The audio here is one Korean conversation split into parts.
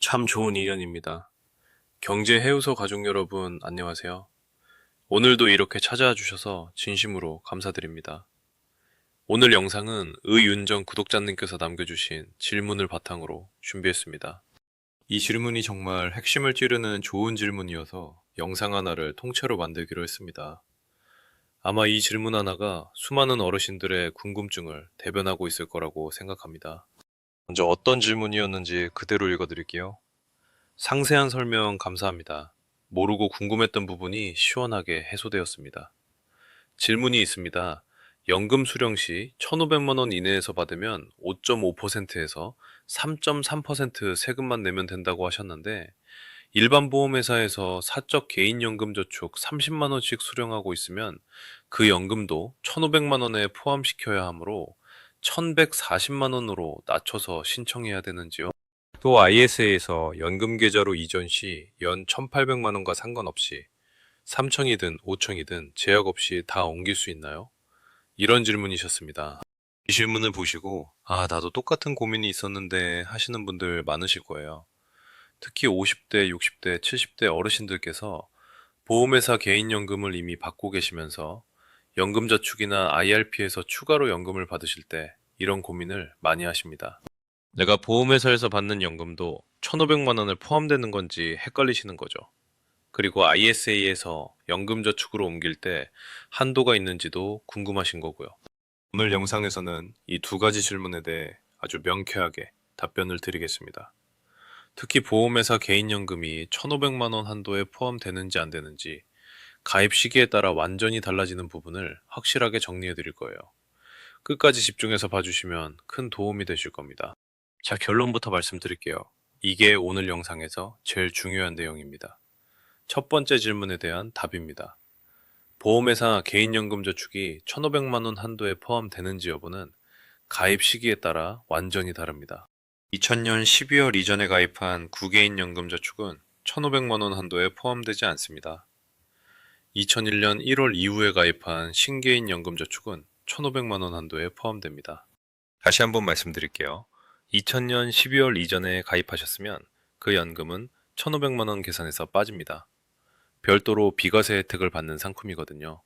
참 좋은 의견입니다. 경제 해우소 가족 여러분, 안녕하세요. 오늘도 이렇게 찾아와 주셔서 진심으로 감사드립니다. 오늘 영상은 의윤정 구독자님께서 남겨주신 질문을 바탕으로 준비했습니다. 이 질문이 정말 핵심을 찌르는 좋은 질문이어서 영상 하나를 통째로 만들기로 했습니다. 아마 이 질문 하나가 수많은 어르신들의 궁금증을 대변하고 있을 거라고 생각합니다. 먼저 어떤 질문이었는지 그대로 읽어드릴게요. 상세한 설명 감사합니다. 모르고 궁금했던 부분이 시원하게 해소되었습니다. 질문이 있습니다. 연금 수령 시 1,500만 원 이내에서 받으면 5.5%에서 3.3% 세금만 내면 된다고 하셨는데 일반 보험회사에서 사적 개인연금저축 30만 원씩 수령하고 있으면 그 연금도 1,500만 원에 포함시켜야 하므로 1,140만 원으로 낮춰서 신청해야 되는지요? 또 ISA에서 연금 계좌로 이전 시 연 1,800만 원과 상관없이 3천이든 5천이든 제약 없이 다 옮길 수 있나요? 이런 질문이셨습니다. 이 질문을 보시고 나도 똑같은 고민이 있었는데 하시는 분들 많으실 거예요. 특히 50대, 60대, 70대 어르신들께서 보험회사 개인연금을 이미 받고 계시면서 연금저축이나 IRP에서 추가로 연금을 받으실 때 이런 고민을 많이 하십니다. 내가 보험회사에서 받는 연금도 1,500만 원을 포함되는 건지 헷갈리시는 거죠. 그리고 ISA에서 연금저축으로 옮길 때 한도가 있는지도 궁금하신 거고요. 오늘 영상에서는 이 두 가지 질문에 대해 아주 명쾌하게 답변을 드리겠습니다. 특히 보험회사 개인연금이 1,500만 원 한도에 포함되는지 안 되는지 가입 시기에 따라 완전히 달라지는 부분을 확실하게 정리해 드릴 거예요. 끝까지 집중해서 봐주시면 큰 도움이 되실 겁니다. 자, 결론부터 말씀드릴게요. 이게 오늘 영상에서 제일 중요한 내용입니다. 첫 번째 질문에 대한 답입니다. 보험회사 개인연금저축이 1,500만 원 한도에 포함되는지 여부는 가입 시기에 따라 완전히 다릅니다. 2000년 12월 이전에 가입한 구개인연금저축은 1,500만 원 한도에 포함되지 않습니다. 2001년 1월 이후에 가입한 신개인연금저축은 1,500만 원 한도에 포함됩니다. 다시 한번 말씀드릴게요. 2000년 12월 이전에 가입하셨으면 그 연금은 1,500만 원 계산에서 빠집니다. 별도로 비과세 혜택을 받는 상품이거든요.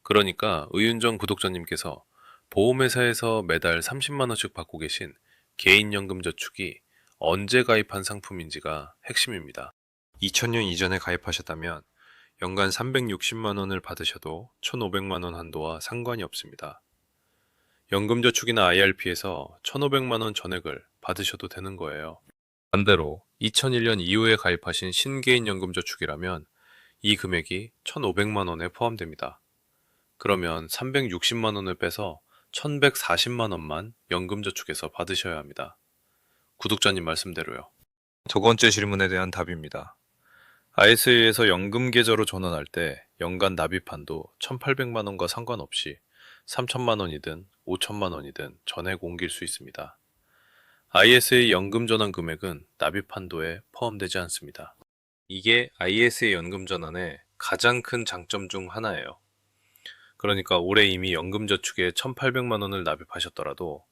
그러니까 의윤정 구독자님께서 보험회사에서 매달 30만 원씩 받고 계신 개인연금저축이 언제 가입한 상품인지가 핵심입니다. 2000년 이전에 가입하셨다면 연간 360만 원을 받으셔도 1,500만 원 한도와 상관이 없습니다. 연금저축이나 IRP에서 1,500만 원 전액을 받으셔도 되는 거예요. 반대로 2001년 이후에 가입하신 신개인연금저축이라면 이 금액이 1,500만 원에 포함됩니다. 그러면 360만 원을 빼서 1,140만 원만 연금저축에서 받으셔야 합니다. 구독자님 말씀대로요. 두 번째 질문에 대한 답입니다. ISA에서 연금 계좌로 전환할 때 연간 납입한도 1,800만 원과 상관없이 3천만 원이든 5천만 원이든 전액 옮길 수 있습니다. ISA 연금 전환 금액은 납입 한도에 포함되지 않습니다. 이게 ISA 연금 전환의 가장 큰 장점 중 하나예요. 그러니까 올해 이미 연금저축에 1,800만 원을 납입하셨더라도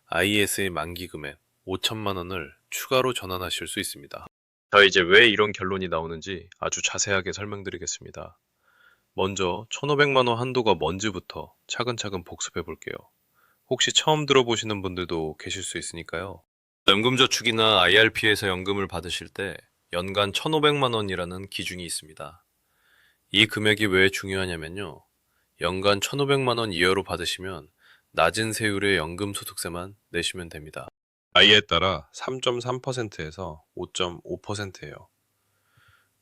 ISA 만기 금액 5천만 원을 추가로 전환하실 수 있습니다. 자, 이제 왜 이런 결론이 나오는지 아주 자세하게 설명드리겠습니다. 먼저 1,500만 원 한도가 뭔지부터 차근차근 복습해 볼게요. 혹시 처음 들어보시는 분들도 계실 수 있으니까요. 연금저축이나 IRP에서 연금을 받으실 때 연간 1,500만 원이라는 기준이 있습니다. 이 금액이 왜 중요하냐면요. 연간 1,500만 원 이하로 받으시면 낮은 세율의 연금소득세만 내시면 됩니다. 나이에 따라 3.3%에서 5.5%예요.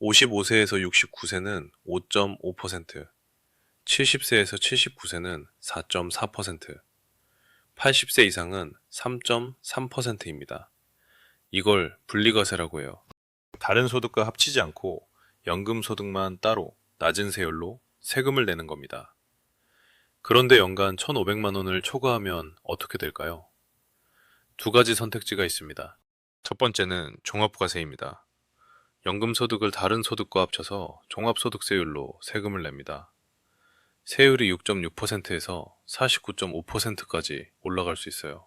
55세에서 69세는 5.5%, 70세에서 79세는 4.4%, 80세 이상은 3.3%입니다. 이걸 분리과세라고 해요. 다른 소득과 합치지 않고 연금 소득만 따로 낮은 세율로 세금을 내는 겁니다. 그런데 연간 1,500만 원을 초과하면 어떻게 될까요? 두 가지 선택지가 있습니다. 첫 번째는 종합과세입니다. 연금소득을 다른 소득과 합쳐서 종합소득세율로 세금을 냅니다. 세율이 6.6%에서 49.5%까지 올라갈 수 있어요.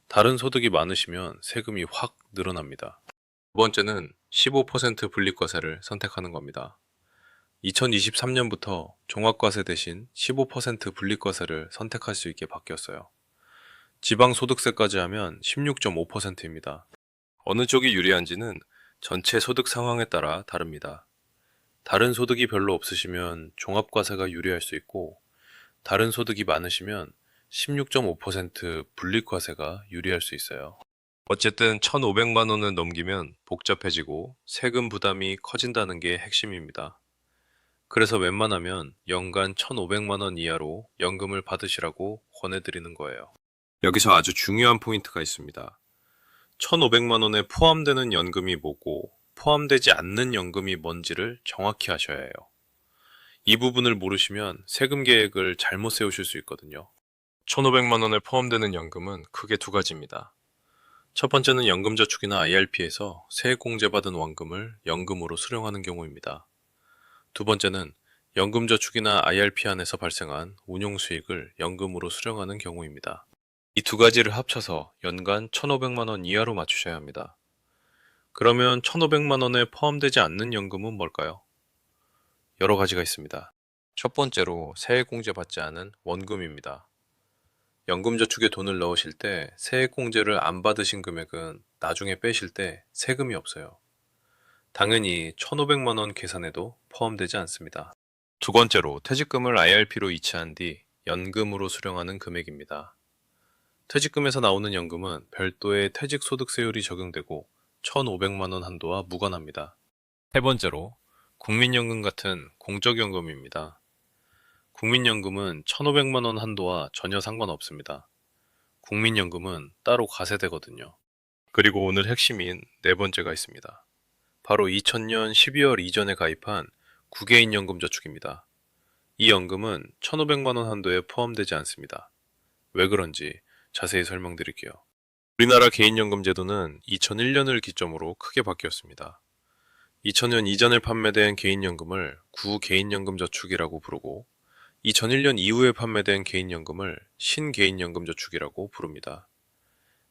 다른 소득이 많으시면 세금이 확 늘어납니다. 두 번째는 15% 분리과세를 선택하는 겁니다. 2023년부터 종합과세 대신 15% 분리과세를 선택할 수 있게 바뀌었어요. 지방소득세까지 하면 16.5%입니다. 어느 쪽이 유리한지는 전체 소득 상황에 따라 다릅니다. 다른 소득이 별로 없으시면 종합과세가 유리할 수 있고, 다른 소득이 많으시면 16.5% 분리과세가 유리할 수 있어요. 어쨌든 1,500만 원을 넘기면 복잡해지고 세금 부담이 커진다는 게 핵심입니다. 그래서 웬만하면 연간 1,500만 원 이하로 연금을 받으시라고 권해드리는 거예요. 여기서 아주 중요한 포인트가 있습니다. 1,500만 원에 포함되는 연금이 뭐고 포함되지 않는 연금이 뭔지를 정확히 하셔야 해요. 이 부분을 모르시면 세금 계획을 잘못 세우실 수 있거든요. 1,500만 원에 포함되는 연금은 크게 두 가지입니다. 첫 번째는 연금저축이나 IRP에서 세액공제받은 원금을 연금으로 수령하는 경우입니다. 두 번째는 연금저축이나 IRP 안에서 발생한 운용수익을 연금으로 수령하는 경우입니다. 이 두 가지를 합쳐서 연간 1,500만 원 이하로 맞추셔야 합니다. 그러면 1,500만 원에 포함되지 않는 연금은 뭘까요? 여러 가지가 있습니다. 첫 번째로 세액공제 받지 않은 원금입니다. 연금저축에 돈을 넣으실 때 세액공제를 안 받으신 금액은 나중에 빼실 때 세금이 없어요. 당연히 1,500만 원 계산에도 포함되지 않습니다. 두 번째로 퇴직금을 IRP로 이체한 뒤 연금으로 수령하는 금액입니다. 퇴직금에서 나오는 연금은 별도의 퇴직소득세율이 적용되고 1,500만 원 한도와 무관합니다. 세 번째로 국민연금 같은 공적연금입니다. 국민연금은 1,500만 원 한도와 전혀 상관없습니다. 국민연금은 따로 가세되거든요. 그리고 오늘 핵심인 네 번째가 있습니다. 바로 2000년 12월 이전에 가입한 국외인연금저축입니다. 이 연금은 1,500만 원 한도에 포함되지 않습니다. 왜 그런지 자세히 설명드릴게요. 우리나라 개인연금 제도는 2001년을 기점으로 크게 바뀌었습니다. 2000년 이전에 판매된 개인연금을 구개인연금저축이라고 부르고 2001년 이후에 판매된 개인연금을 신개인연금저축이라고 부릅니다.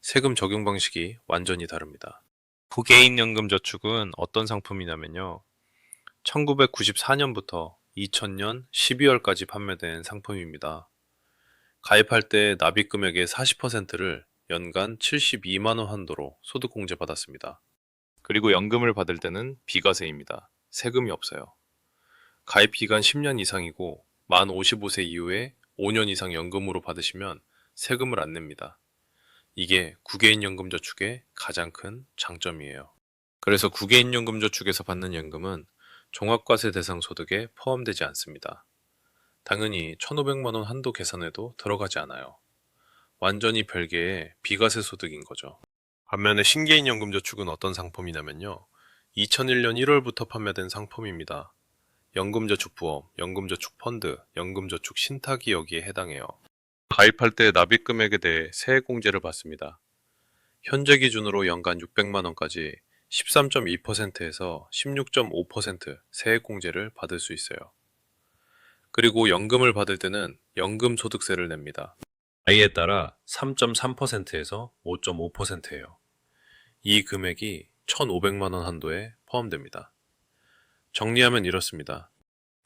세금 적용 방식이 완전히 다릅니다. 구개인연금저축은 어떤 상품이냐면요. 1994년부터 2000년 12월까지 판매된 상품입니다. 가입할 때 납입금액의 40%를 연간 72만 원 한도로 소득공제 받았습니다. 그리고 연금을 받을 때는 비과세입니다. 세금이 없어요. 가입 기간 10년 이상이고 만 55세 이후에 5년 이상 연금으로 받으시면 세금을 안 냅니다. 이게 구개인연금저축의 가장 큰 장점이에요. 그래서 구개인연금저축에서 받는 연금은 종합과세 대상 소득에 포함되지 않습니다. 당연히 1,500만 원 한도 계산에도 들어가지 않아요. 완전히 별개의 비과세 소득인 거죠. 반면에 신개인연금저축은 어떤 상품이냐면요. 2001년 1월부터 판매된 상품입니다. 연금저축보험, 연금저축펀드, 연금저축 신탁이 여기에 해당해요. 가입할 때 납입금액에 대해 세액공제를 받습니다. 현재 기준으로 연간 600만 원까지 13.2%에서 16.5% 세액공제를 받을 수 있어요. 그리고 연금을 받을 때는 연금소득세를 냅니다. 나이에 따라 3.3%에서 5.5%예요. 이 금액이 1,500만 원 한도에 포함됩니다. 정리하면 이렇습니다.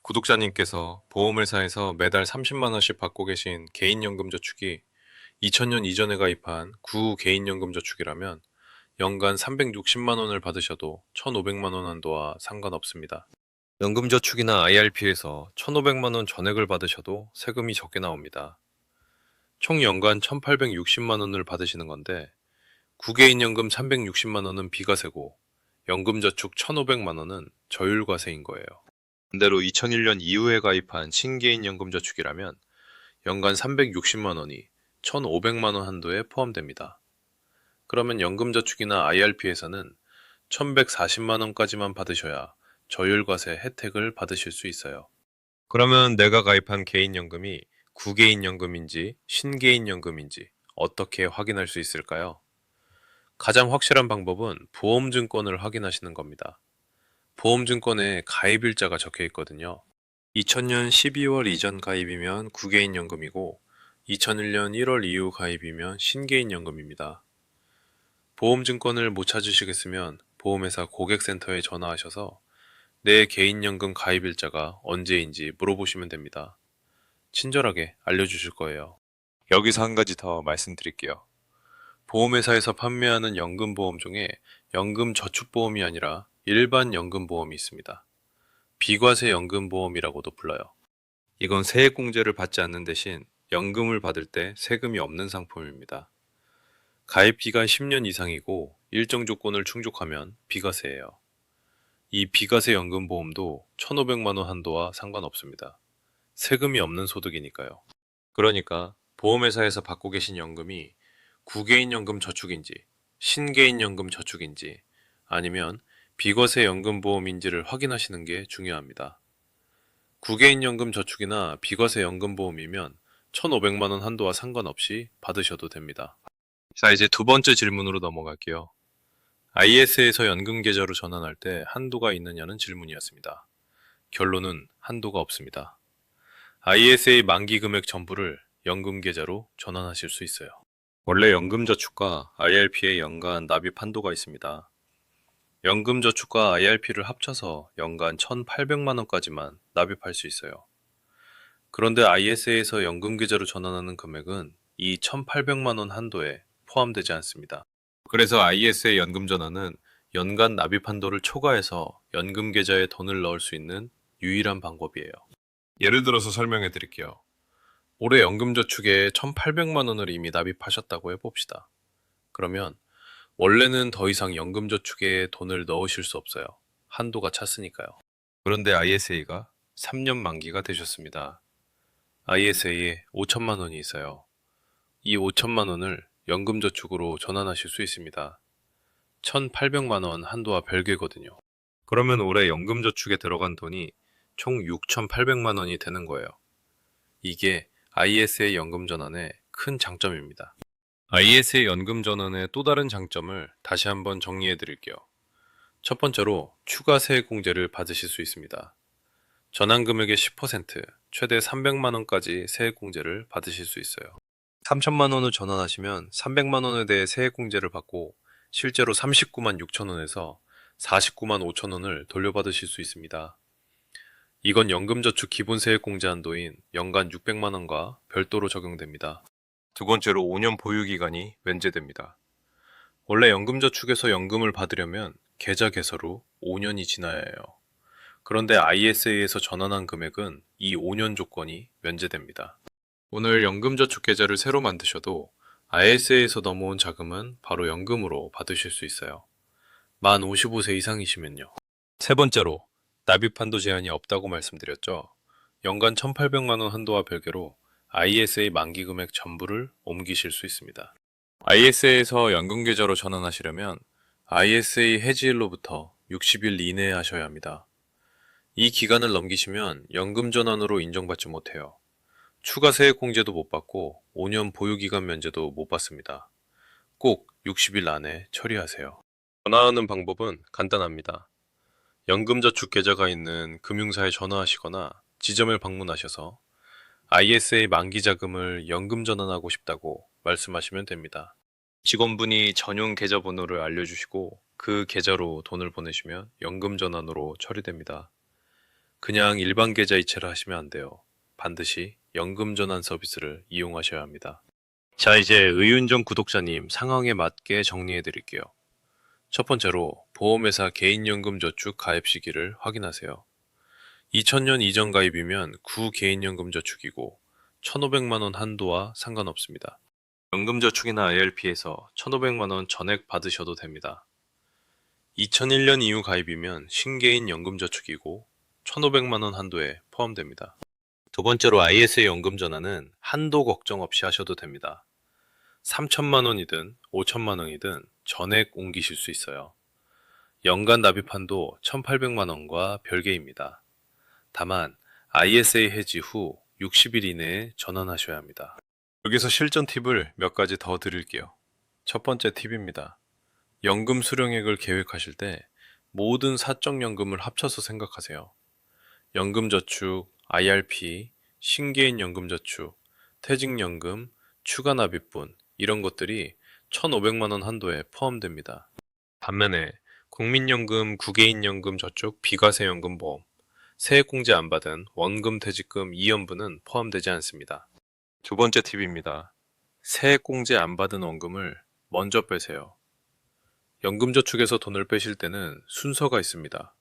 구독자님께서 보험회사에서 매달 30만 원씩 받고 계신 개인연금저축이 2000년 이전에 가입한 구개인연금저축이라면 연간 360만 원을 받으셔도 1,500만 원 한도와 상관없습니다. 연금저축이나 IRP에서 1,500만 원 전액을 받으셔도 세금이 적게 나옵니다. 총 연간 1,860만 원을 받으시는 건데 구개인연금 360만 원은 비과세고 연금저축 1,500만 원은 저율과세인 거예요. 반대로 2001년 이후에 가입한 신개인연금저축이라면 연간 360만 원이 1,500만 원 한도에 포함됩니다. 그러면 연금저축이나 IRP에서는 1,140만 원까지만 받으셔야 저율과세 혜택을 받으실 수 있어요. 그러면 내가 가입한 개인연금이 구개인연금인지 신개인연금인지 어떻게 확인할 수 있을까요? 가장 확실한 방법은 보험증권을 확인하시는 겁니다. 보험증권에 가입일자가 적혀 있거든요. 2000년 12월 이전 가입이면 구개인연금이고 2001년 1월 이후 가입이면 신개인연금입니다. 보험증권을 못 찾으시겠으면 보험회사 고객센터에 전화하셔서 내 개인연금 가입일자가 언제인지 물어보시면 됩니다. 친절하게 알려주실 거예요. 여기서 한 가지 더 말씀드릴게요. 보험회사에서 판매하는 연금보험 중에 연금저축보험이 아니라 일반 연금보험이 있습니다. 비과세 연금보험이라고도 불러요. 이건 세액공제를 받지 않는 대신 연금을 받을 때 세금이 없는 상품입니다. 가입 기간 10년 이상이고 일정 조건을 충족하면 비과세예요. 이 비과세 연금보험도 1,500만 원 한도와 상관없습니다. 세금이 없는 소득이니까요. 그러니까 보험회사에서 받고 계신 연금이 구개인연금 저축인지 신개인연금 저축인지 아니면 비과세 연금보험인지를 확인하시는 게 중요합니다. 구개인연금 저축이나 비과세 연금보험이면 1,500만 원 한도와 상관없이 받으셔도 됩니다. 자, 이제 두 번째 질문으로 넘어갈게요. IS에서 연금 계좌로 전환할 때 한도가 있느냐는 질문이었습니다. 결론은 한도가 없습니다. ISA 만기 금액 전부를 연금 계좌로 전환하실 수 있어요. 원래 연금저축과 IRP의 연간 납입 한도가 있습니다. 연금저축과 IRP를 합쳐서 연간 1,800만 원까지만 납입할 수 있어요. 그런데 ISA에서 연금계좌로 전환하는 금액은 이 1,800만 원 한도에 포함되지 않습니다. 그래서 ISA 연금전환은 연간 납입 한도를 초과해서 연금계좌에 돈을 넣을 수 있는 유일한 방법이에요. 예를 들어서 설명해 드릴게요. 올해 연금저축에 1,800만 원을 이미 납입하셨다고 해봅시다. 그러면 원래는 더 이상 연금저축에 돈을 넣으실 수 없어요. 한도가 찼으니까요. 그런데 ISA가 3년 만기가 되셨습니다. ISA에 5천만 원이 있어요. 이 5천만 원을 연금저축으로 전환하실 수 있습니다. 1,800만 원 한도와 별개거든요. 그러면 올해 연금저축에 들어간 돈이 총 6,800만 원이 되는 거예요. 이게 ISA 연금전환의 큰 장점입니다. ISA 연금전환의 또 다른 장점을 다시 한번 정리해 드릴게요. 첫 번째로 추가 세액공제를 받으실 수 있습니다. 전환 금액의 10%, 최대 300만 원까지 세액공제를 받으실 수 있어요. 3천만 원을 전환하시면 300만 원에 대해 세액공제를 받고 실제로 39만 6천 원에서 49만 5천 원을 돌려받으실 수 있습니다. 이건 연금저축 기본세액공제 한도인 연간 600만 원과 별도로 적용됩니다. 두 번째로 5년 보유기간이 면제됩니다. 원래 연금저축에서 연금을 받으려면 계좌 개설 후 5년이 지나야 해요. 그런데 ISA에서 전환한 금액은 이 5년 조건이 면제됩니다. 오늘 연금저축 계좌를 새로 만드셔도 ISA에서 넘어온 자금은 바로 연금으로 받으실 수 있어요. 만 55세 이상이시면요. 세 번째로 납입 한도 제한이 없다고 말씀드렸죠. 연간 1,800만 원 한도와 별개로 ISA 만기 금액 전부를 옮기실 수 있습니다. ISA에서 연금계좌로 전환하시려면 ISA 해지일로부터 60일 이내에 하셔야 합니다. 이 기간을 넘기시면 연금 전환으로 인정받지 못해요. 추가 세액공제도 못 받고 5년 보유기간 면제도 못 받습니다. 꼭 60일 안에 처리하세요. 전화하는 방법은 간단합니다. 연금저축 계좌가 있는 금융사에 전화하시거나 지점을 방문하셔서 ISA 만기 자금을 연금 전환하고 싶다고 말씀하시면 됩니다. 직원분이 전용 계좌번호를 알려주시고 그 계좌로 돈을 보내시면 연금 전환으로 처리됩니다. 그냥 일반 계좌 이체를 하시면 안 돼요. 반드시 연금 전환 서비스를 이용하셔야 합니다. 자, 이제 의윤정 구독자님 상황에 맞게 정리해 드릴게요. 첫 번째로 보험회사 개인연금저축 가입 시기를 확인하세요. 2000년 이전 가입이면 구개인연금저축이고 1,500만 원 한도와 상관없습니다. 연금저축이나 IRP에서 1,500만 원 전액 받으셔도 됩니다. 2001년 이후 가입이면 신개인 연금저축이고 1,500만 원 한도에 포함됩니다. 두 번째로 ISA 연금전환은 한도 걱정 없이 하셔도 됩니다. 3천만 원이든 5천만 원이든 전액 옮기실 수 있어요. 연간 납입 한도 1,800만 원과 별개입니다. 다만 ISA 해지 후 60일 이내에 전환하셔야 합니다. 여기서 실전 팁을 몇 가지 더 드릴게요. 첫 번째 팁입니다. 연금 수령액을 계획하실 때 모든 사적연금을 합쳐서 생각하세요. 연금저축, IRP, 신개인 연금저축, 퇴직연금, 추가납입분 이런 것들이 1,500만 원 한도에 포함됩니다. 반면에 국민연금, 국외인연금 저축, 비과세연금 보험, 세액공제 안 받은 원금 퇴직금 2연분은 포함되지 않습니다. 두 번째 팁입니다. 세액공제 안 받은 원금을 먼저 빼세요. 연금저축에서 돈을 빼실 때는 순서가 있습니다.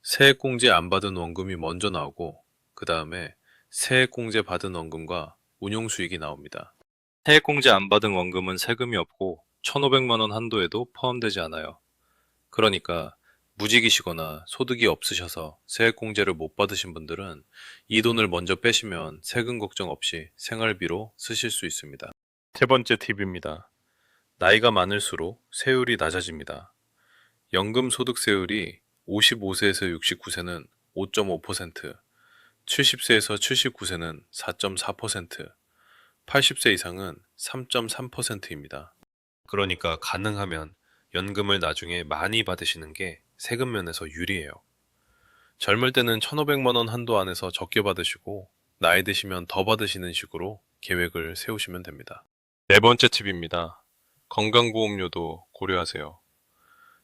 세액공제 안 받은 원금이 먼저 나오고 그 다음에 세액공제 받은 원금과 운용수익이 나옵니다. 세액공제 안 받은 원금은 세금이 없고 1,500만 원 한도에도 포함되지 않아요. 그러니까 무직이시거나 소득이 없으셔서 세액공제를 못 받으신 분들은 이 돈을 먼저 빼시면 세금 걱정 없이 생활비로 쓰실 수 있습니다. 세 번째 팁입니다. 나이가 많을수록 세율이 낮아집니다. 연금소득세율이 55세에서 69세는 5.5%, 70세에서 79세는 4.4%, 80세 이상은 3.3%입니다. 그러니까 가능하면 연금을 나중에 많이 받으시는 게 세금 면에서 유리해요. 젊을 때는 1,500만 원 한도 안에서 적게 받으시고 나이 드시면 더 받으시는 식으로 계획을 세우시면 됩니다. 네 번째 팁입니다. 건강보험료도 고려하세요.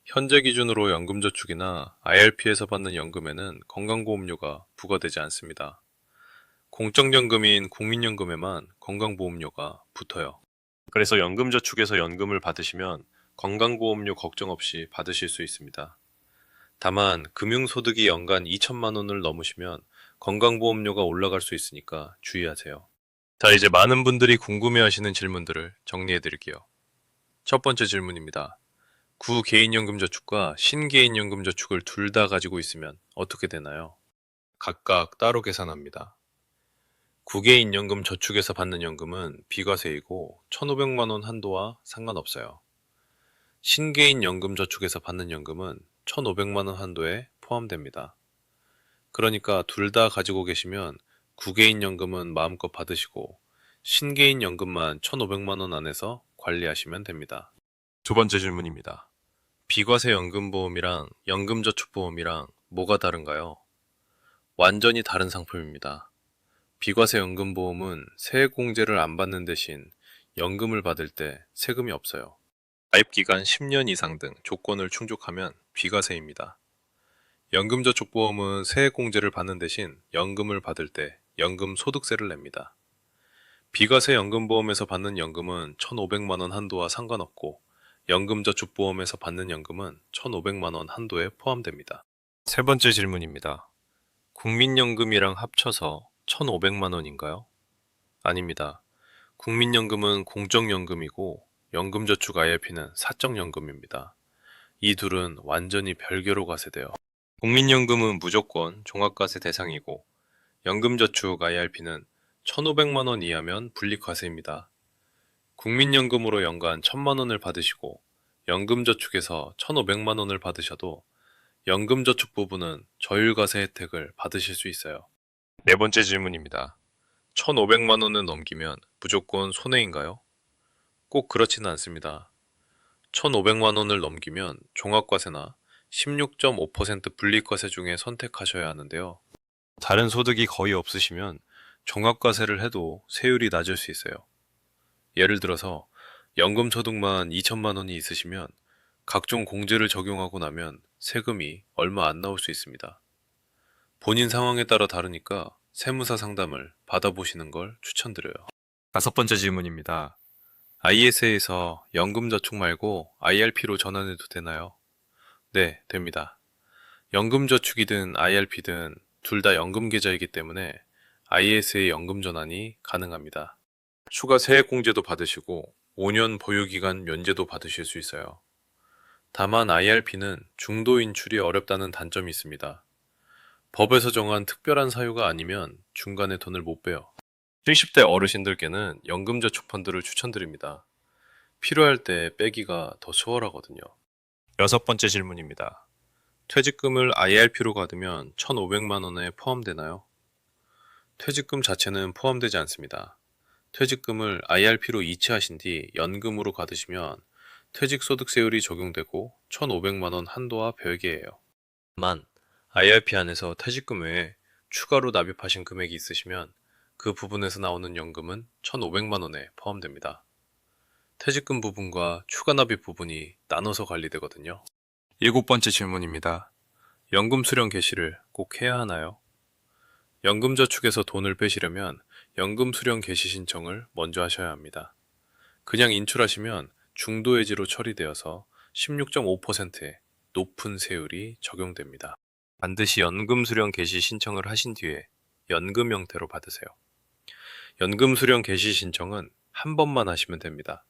현재 기준으로 연금저축이나 IRP에서 받는 연금에는 건강보험료가 부과되지 않습니다. 공적연금인 국민연금에만 건강보험료가 붙어요. 그래서 연금저축에서 연금을 받으시면 건강보험료 걱정 없이 받으실 수 있습니다. 다만 금융소득이 연간 2천만 원을 넘으시면 건강보험료가 올라갈 수 있으니까 주의하세요. 자, 이제 많은 분들이 궁금해하시는 질문들을 정리해 드릴게요. 첫 번째 질문입니다. 구개인연금저축과 신개인연금저축을 둘 다 가지고 있으면 어떻게 되나요? 각각 따로 계산합니다. 구개인연금저축에서 받는 연금은 비과세이고 1,500만 원 한도와 상관없어요. 신개인연금저축에서 받는 연금은 1,500만 원 한도에 포함됩니다. 그러니까 둘 다 가지고 계시면 구개인연금은 마음껏 받으시고 신개인연금만 1,500만 원 안에서 관리하시면 됩니다. 두 번째 질문입니다. 비과세 연금보험이랑 연금저축보험이랑 뭐가 다른가요? 완전히 다른 상품입니다. 비과세 연금보험은 세액공제를 안 받는 대신 연금을 받을 때 세금이 없어요. 가입기간 10년 이상 등 조건을 충족하면 비과세입니다. 연금저축보험은 세액공제를 받는 대신 연금을 받을 때 연금소득세를 냅니다. 비과세 연금보험에서 받는 연금은 1,500만 원 한도와 상관없고 연금저축보험에서 받는 연금은 1,500만 원 한도에 포함됩니다. 세 번째 질문입니다. 국민연금이랑 합쳐서 1,500만 원인가요? 아닙니다. 국민연금은 공적연금이고 연금저축 IRP는 사적연금입니다. 이 둘은 완전히 별개로 과세돼요. 국민연금은 무조건 종합과세 대상이고 연금저축 IRP는 1,500만 원 이하면 분리과세입니다. 국민연금으로 연간 1,000만 원을 받으시고 연금저축에서 1,500만 원을 받으셔도 연금저축 부분은 저율과세 혜택을 받으실 수 있어요. 네 번째 질문입니다. 1,500만 원을 넘기면 무조건 손해인가요? 꼭 그렇지는 않습니다. 1,500만 원을 넘기면 종합과세나 16.5% 분리과세 중에 선택하셔야 하는데요. 다른 소득이 거의 없으시면 종합과세를 해도 세율이 낮을 수 있어요. 예를 들어서 연금소득만 2천만 원이 있으시면 각종 공제를 적용하고 나면 세금이 얼마 안 나올 수 있습니다. 본인 상황에 따라 다르니까 세무사 상담을 받아보시는 걸 추천드려요. 다섯 번째 질문입니다. ISA에서 연금저축 말고 IRP로 전환해도 되나요? 네, 됩니다. 연금저축이든 IRP든 둘 다 연금계좌이기 때문에 ISA 연금 전환이 가능합니다. 추가 세액공제도 받으시고 5년 보유기간 면제도 받으실 수 있어요. 다만 IRP는 중도 인출이 어렵다는 단점이 있습니다. 법에서 정한 특별한 사유가 아니면 중간에 돈을 못 빼요. 70대 어르신들께는 연금저축펀드를 추천드립니다. 필요할 때 빼기가 더 수월하거든요. 여섯 번째 질문입니다. 퇴직금을 IRP로 받으면 1,500만 원에 포함되나요? 퇴직금 자체는 포함되지 않습니다. 퇴직금을 IRP로 이체하신 뒤 연금으로 받으시면 퇴직소득세율이 적용되고 1,500만 원 한도와 별개예요. 다만 IRP 안에서 퇴직금 외에 추가로 납입하신 금액이 있으시면 그 부분에서 나오는 연금은 1,500만 원에 포함됩니다. 퇴직금 부분과 추가 납입 부분이 나눠서 관리되거든요. 7번째 질문입니다. 연금 수령 개시를 꼭 해야 하나요? 연금저축에서 돈을 빼시려면 연금 수령 개시 신청을 먼저 하셔야 합니다. 그냥 인출하시면 중도해지로 처리되어서 16.5%의 높은 세율이 적용됩니다. 반드시 연금 수령 개시 신청을 하신 뒤에 연금 형태로 받으세요. 연금 수령 개시 신청은 한 번만 하시면 됩니다.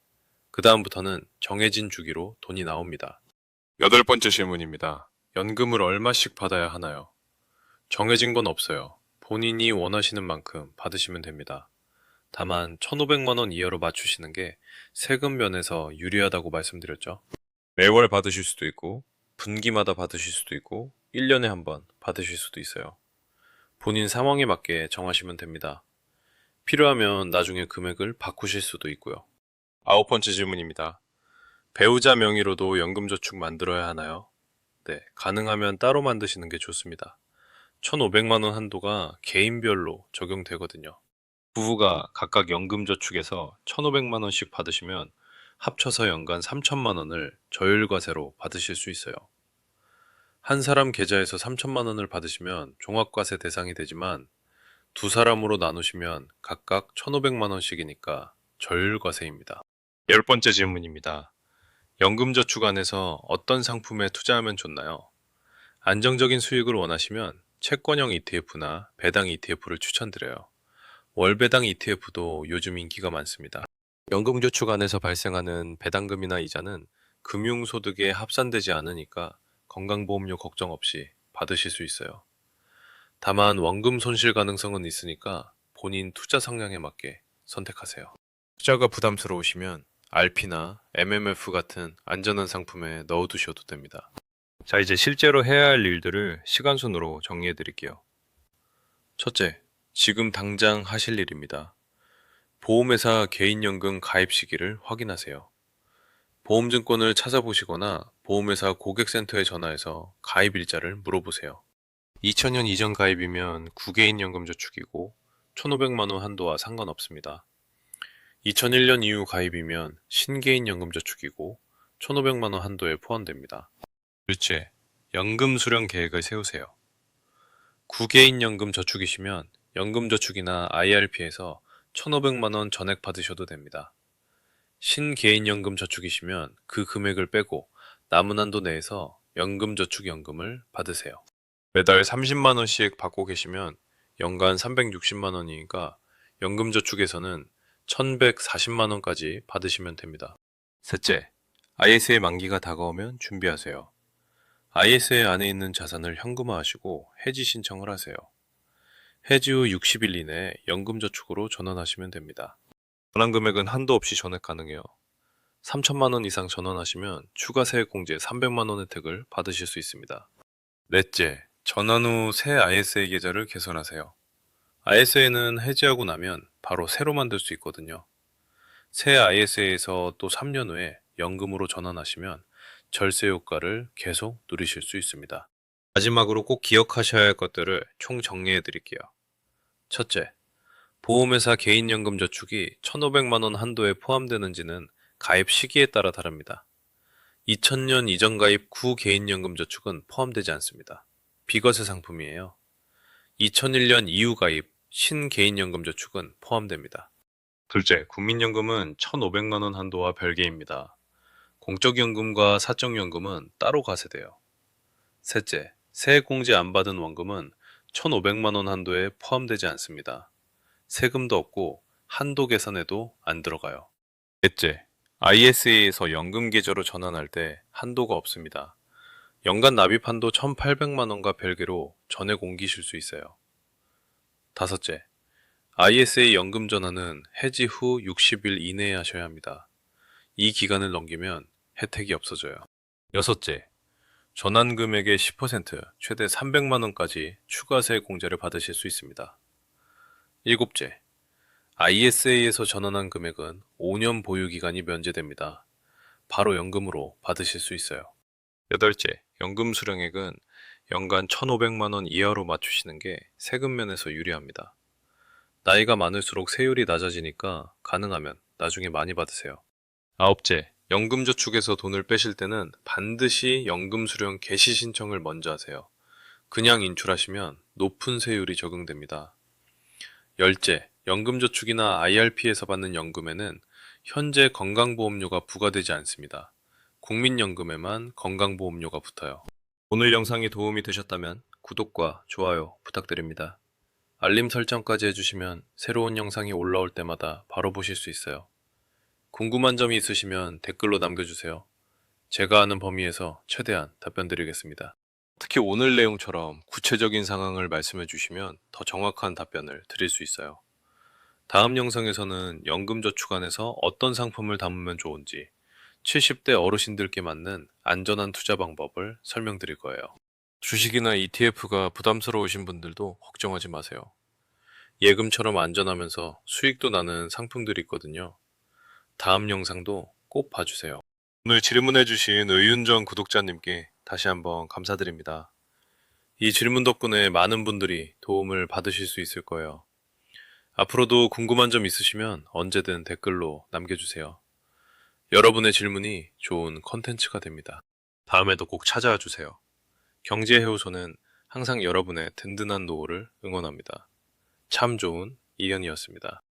그 다음부터는 정해진 주기로 돈이 나옵니다. 8번째 질문입니다. 연금을 얼마씩 받아야 하나요? 정해진 건 없어요. 본인이 원하시는 만큼 받으시면 됩니다. 다만 1,500만 원 이하로 맞추시는 게 세금 면에서 유리하다고 말씀드렸죠. 매월 받으실 수도 있고 분기마다 받으실 수도 있고 1년에 한 번 받으실 수도 있어요. 본인 상황에 맞게 정하시면 됩니다. 필요하면 나중에 금액을 바꾸실 수도 있고요. 9번째 질문입니다. 배우자 명의로도 연금저축 만들어야 하나요? 네, 가능하면 따로 만드시는 게 좋습니다. 1,500만 원 한도가 개인별로 적용되거든요. 부부가 각각 연금저축에서 1,500만 원씩 받으시면 합쳐서 연간 3천만 원을 저율과세로 받으실 수 있어요. 한 사람 계좌에서 3천만 원을 받으시면 종합과세 대상이 되지만 두 사람으로 나누시면 각각 1,500만 원씩이니까 저율과세입니다. 10번째 질문입니다. 연금저축 안에서 어떤 상품에 투자하면 좋나요? 안정적인 수익을 원하시면 채권형 ETF나 배당 ETF를 추천드려요. 월배당 ETF도 요즘 인기가 많습니다. 연금저축 안에서 발생하는 배당금이나 이자는 금융소득에 합산되지 않으니까 건강보험료 걱정 없이 받으실 수 있어요. 다만 원금 손실 가능성은 있으니까 본인 투자 성향에 맞게 선택하세요. 투자가 부담스러우시면 RP나 MMF 같은 안전한 상품에 넣어두셔도 됩니다. 자, 이제 실제로 해야 할 일들을 시간순으로 정리해 드릴게요. 첫째, 지금 당장 하실 일입니다. 보험회사 개인연금 가입 시기를 확인하세요. 보험증권을 찾아보시거나 보험회사 고객센터에 전화해서 가입 일자를 물어보세요. 2000년 이전 가입이면 9개인 연금저축이고 1,500만 원 한도와 상관없습니다. 2001년 이후 가입이면 신개인 연금저축이고 1,500만 원 한도에 포함됩니다. 둘째, 연금 수령 계획을 세우세요. 9개인 연금저축이시면 연금저축이나 IRP에서 1,500만 원 전액 받으셔도 됩니다. 신개인연금저축이시면 그 금액을 빼고 남은 한도 내에서 연금저축연금을 받으세요. 매달 30만 원씩 받고 계시면 연간 360만 원이니까 연금저축에서는 1,140만 원까지 받으시면 됩니다. 셋째, ISA 만기가 다가오면 준비하세요. ISA 안에 있는 자산을 현금화하시고 해지 신청을 하세요. 해지 후 60일 이내에 연금저축으로 전환하시면 됩니다. 전환 금액은 한도 없이 전액 가능해요. 3천만 원 이상 전환하시면 추가 세액 공제 300만 원 혜택을 받으실 수 있습니다. 넷째, 전환 후 새 ISA 계좌를 개설하세요. ISA는 해지하고 나면 바로 새로 만들 수 있거든요. 새 ISA에서 또 3년 후에 연금으로 전환하시면 절세 효과를 계속 누리실 수 있습니다. 마지막으로 꼭 기억하셔야 할 것들을 총 정리해 드릴게요. 첫째, 보험회사 개인연금저축이 1,500만 원 한도에 포함되는지는 가입 시기에 따라 다릅니다. 2000년 이전 가입 9개인연금저축은 포함되지 않습니다. 비과세 상품이에요. 2001년 이후 가입 신개인연금저축은 포함됩니다. 둘째, 국민연금은 1,500만 원 한도와 별개입니다. 공적연금과 사적연금은 따로 가세돼요. 셋째, 세액공제 안 받은 원금은 1,500만 원 한도에 포함되지 않습니다. 세금도 없고 한도 계산에도 안 들어가요. 넷째, ISA에서 연금 계좌로 전환할 때 한도가 없습니다. 연간 납입 한도 1,800만 원과 별개로 전액 옮기실 수 있어요. 다섯째, ISA 연금 전환은 해지 후 60일 이내에 하셔야 합니다. 이 기간을 넘기면 혜택이 없어져요. 여섯째, 전환 금액의 10% 최대 300만 원까지 추가세 공제를 받으실 수 있습니다. 일곱째, ISA에서 전환한 금액은 5년 보유기간이 면제됩니다. 바로 연금으로 받으실 수 있어요. 여덟째, 연금 수령액은 연간 1,500만 원 이하로 맞추시는 게 세금 면에서 유리합니다. 나이가 많을수록 세율이 낮아지니까 가능하면 나중에 많이 받으세요. 아홉째, 연금저축에서 돈을 빼실 때는 반드시 연금수령 개시 신청을 먼저 하세요. 그냥 인출하시면 높은 세율이 적용됩니다. 열째, 연금저축이나 IRP에서 받는 연금에는 현재 건강보험료가 부과되지 않습니다. 국민연금에만 건강보험료가 붙어요. 오늘 영상이 도움이 되셨다면 구독과 좋아요 부탁드립니다. 알림 설정까지 해주시면 새로운 영상이 올라올 때마다 바로 보실 수 있어요. 궁금한 점이 있으시면 댓글로 남겨주세요. 제가 아는 범위에서 최대한 답변 드리겠습니다. 특히 오늘 내용처럼 구체적인 상황을 말씀해 주시면 더 정확한 답변을 드릴 수 있어요. 다음 영상에서는 연금저축안에서 어떤 상품을 담으면 좋은지 70대 어르신들께 맞는 안전한 투자 방법을 설명드릴 거예요. 주식이나 ETF가 부담스러우신 분들도 걱정하지 마세요. 예금처럼 안전하면서 수익도 나는 상품들이 있거든요. 다음 영상도 꼭 봐주세요. 오늘 질문해주신 의윤정 구독자님께 다시 한번 감사드립니다. 이 질문 덕분에 많은 분들이 도움을 받으실 수 있을 거예요. 앞으로도 궁금한 점 있으시면 언제든 댓글로 남겨주세요. 여러분의 질문이 좋은 컨텐츠가 됩니다. 다음에도 꼭 찾아와 주세요. 경제해우소는 항상 여러분의 든든한 노후를 응원합니다. 참 좋은 이현이었습니다.